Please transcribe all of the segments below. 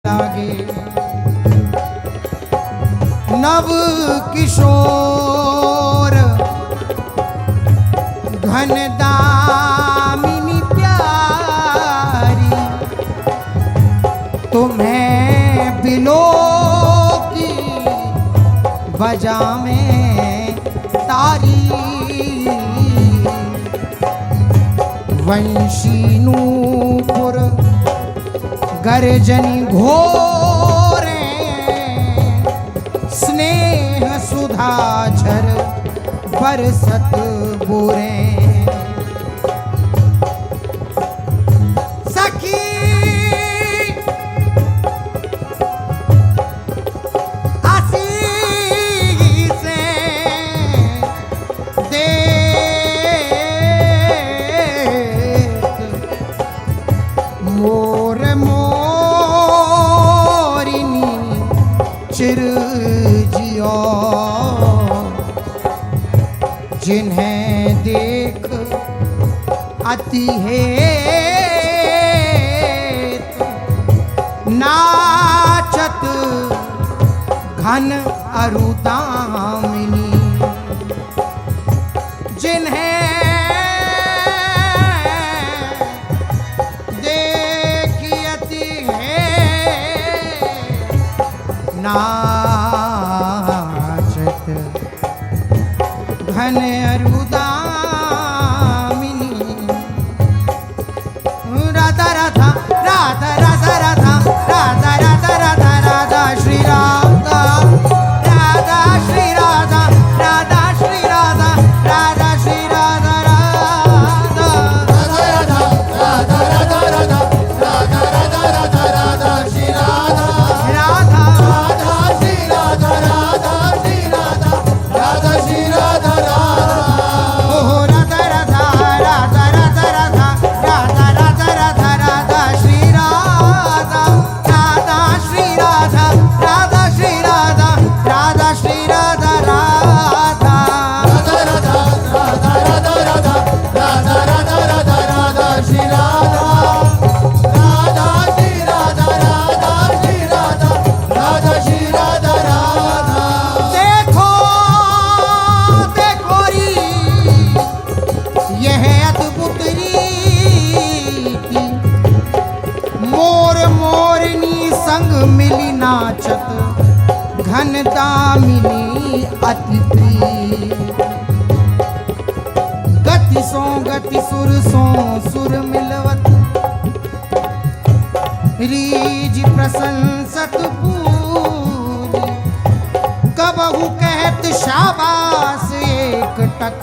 लागे नव किशोर घन दामिनी प्यारी तुम्हें बिलो की बजा में तारी वंशी नूपुर गर्जनी घोरे स्नेह सुधाझर बरसत बुरे सखी आशीषे देख मोर मोरिनी चिर जियो जिन्हें देख अति हेत नाचत घन अरुदामिनी जिन्हें देखी अति हेत नाचत घन अरुदामिनी राधा राधा राधा राधा राधा राधा राधा राधा राधा श्री राधा राधा श्री राधा राधा श्री राधा राधा श्री राधा राधा राधा राधा राधा राधा राधा राधा राधा राधा श्री राधा राधा राधा श्री राधा राधा श्री राधा राधा श्री राधा मिली नाचत घन दामिनी अति प्रिय गति सो गति सुर सो सुर मिलवत रीज प्रशंसत पूरी कबहु कहत शाबाश एक टक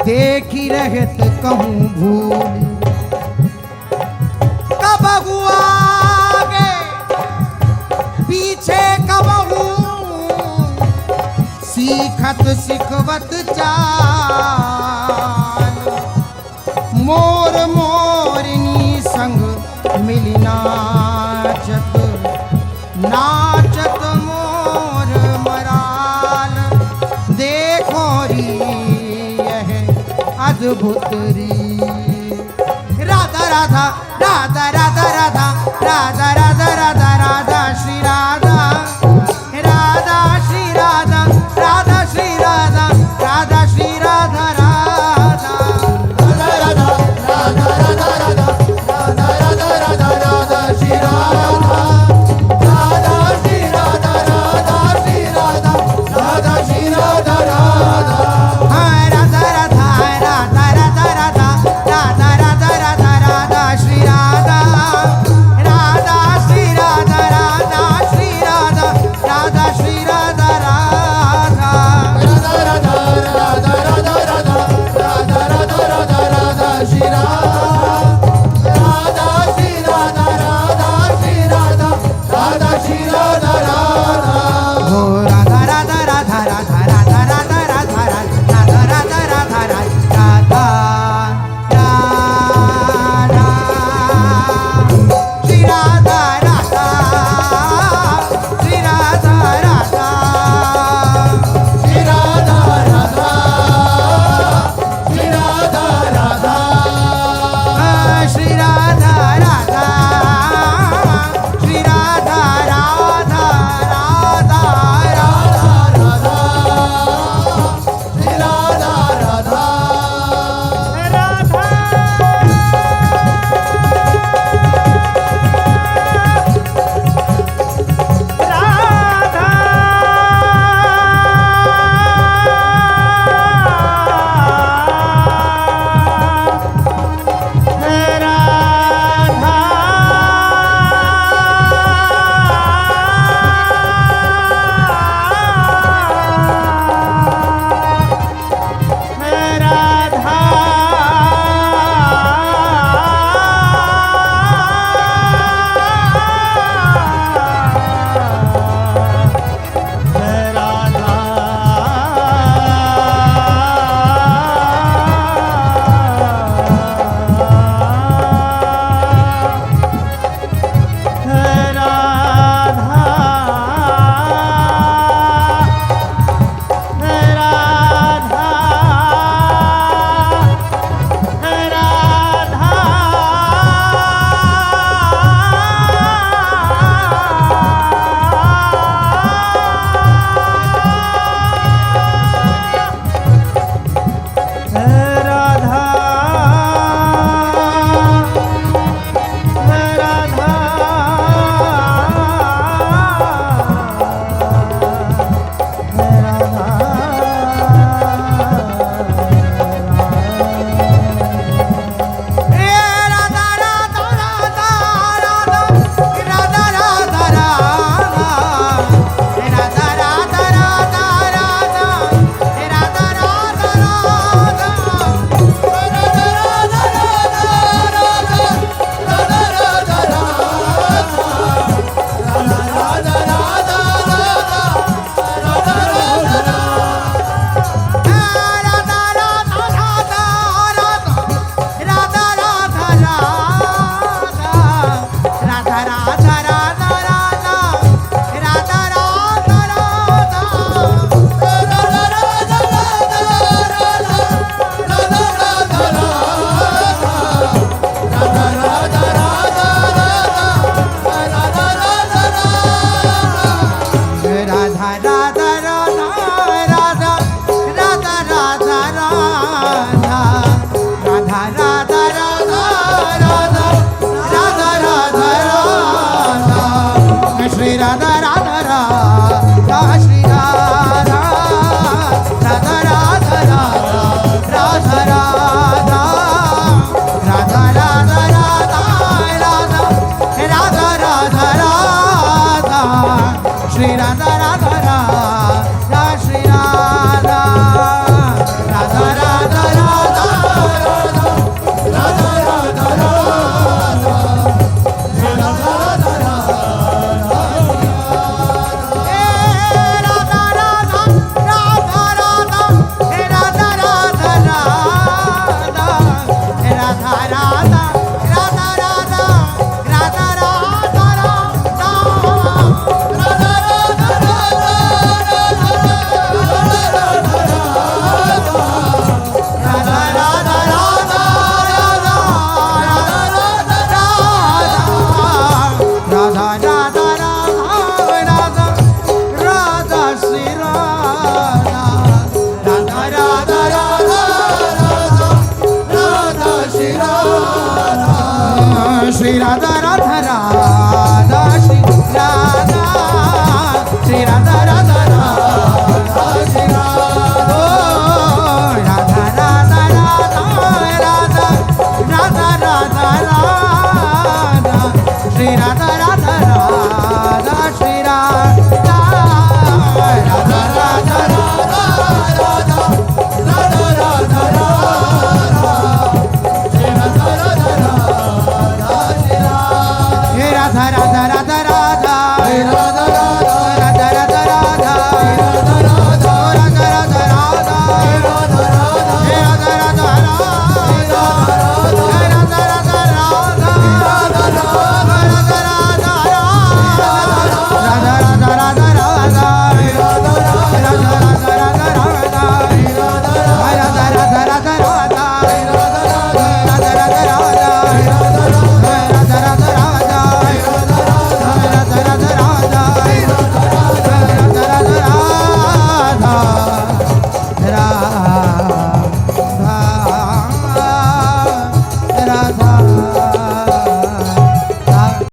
देखी रहत कहूँ भूल कबहु पीछे कबहू सीखत सिखवत चाल मोर मोरनी संग मिली नाचत नाचत मोर मराल देखो री यह अद्भुत री Radha Radha Radha Radha Radha Radha Radha Radha Radha Shri Radha Radha Shri Radha Radha Shri Radha Radha Shri Radha Radha Radha Radha Radha Radha Radha Radha Radha Radha Shri Radha Radha Shri Radha Radha Shri Radha Radha Shri Radha Radha Radha Radha Radha Radha Radha Radha Radha Radha Radha Shri Radha Radha Shri Radha Radha Shri Radha Radha Shri Radha Radha Radha Radha Radha Radha Radha Radha Radha Radha Radha Shri Radha Radha Shri Radha Radha Shri Radha Radha Radha Radha Radha Shri Radha Radha Radha Shri Radha Radha Radha Radha Radha Radha Radha Radha Radha Shri Radha Radha Radha Shri Radha Shri Radha Radha Radha Shri Radha Radha Radha Radha Radha Radha Radha Radha Shri Radha Radha Radha Shri Radha Radha Radha Radha Radha Radha Radha Radha Shri Radha Radha Radha Radha